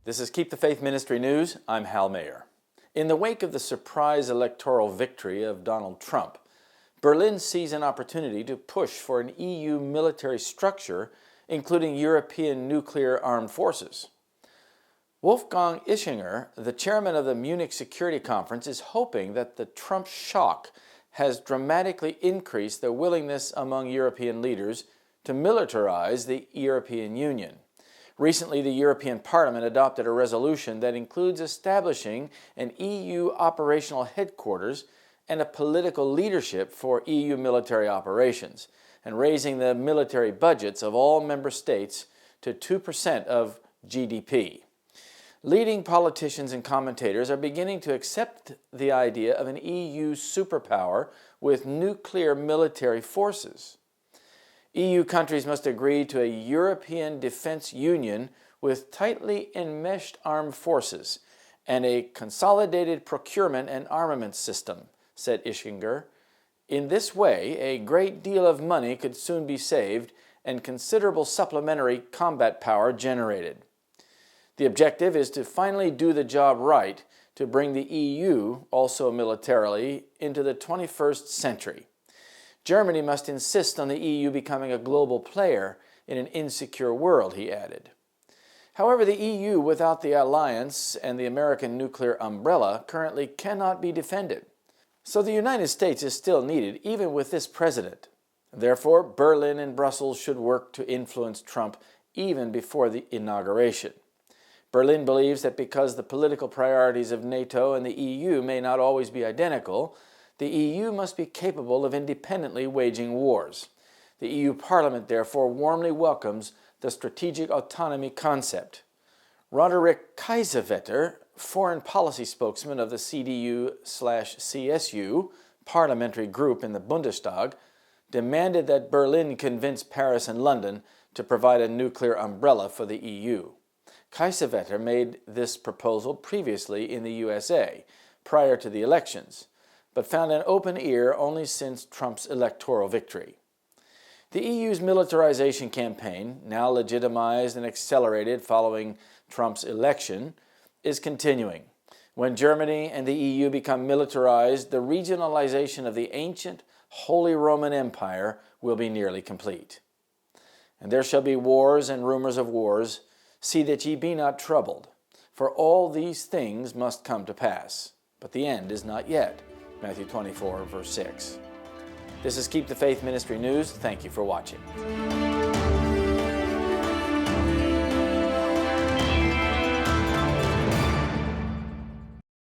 This is Keep the Faith Ministry News. I'm Hal Mayer. In the wake of the surprise electoral victory of Donald Trump, Berlin sees an opportunity to push for an EU military structure, including European nuclear armed forces. Wolfgang Ischinger, the chairman of the Munich Security Conference, is hoping that the Trump shock has dramatically increased the willingness among European leaders to militarize the European Union. Recently, the European Parliament adopted a resolution that includes establishing an EU operational headquarters and a political leadership for EU military operations, and raising the military budgets of all member states to 2% of GDP. Leading politicians and commentators are beginning to accept the idea of an EU superpower with nuclear military forces. EU countries must agree to a European defense union with tightly enmeshed armed forces and a consolidated procurement and armament system, said Ischinger. In this way, a great deal of money could soon be saved and considerable supplementary combat power generated. The objective is to finally do the job right to bring the EU, also militarily, into the 21st century. Germany must insist on the EU becoming a global player in an insecure world, he added. However, the EU without the alliance and the American nuclear umbrella currently cannot be defended. So the United States is still needed, even with this president. Therefore, Berlin and Brussels should work to influence Trump even before the inauguration. Berlin believes that because the political priorities of NATO and the EU may not always be identical, the EU must be capable of independently waging wars. The EU Parliament, therefore, warmly welcomes the strategic autonomy concept. Roderick Kaiserwetter, foreign policy spokesman of the CDU/CSU parliamentary group in the Bundestag, demanded that Berlin convince Paris and London to provide a nuclear umbrella for the EU. Kaiserwetter made this proposal previously in the USA, prior to the elections, but found an open ear only since Trump's electoral victory. The EU's militarization campaign, now legitimized and accelerated following Trump's election, is continuing. When Germany and the EU become militarized, the regionalization of the ancient Holy Roman Empire will be nearly complete. And there shall be wars and rumors of wars. See that ye be not troubled, for all these things must come to pass, but the end is not yet. Matthew 24, verse 6. This is Keep the Faith Ministry News. Thank you for watching.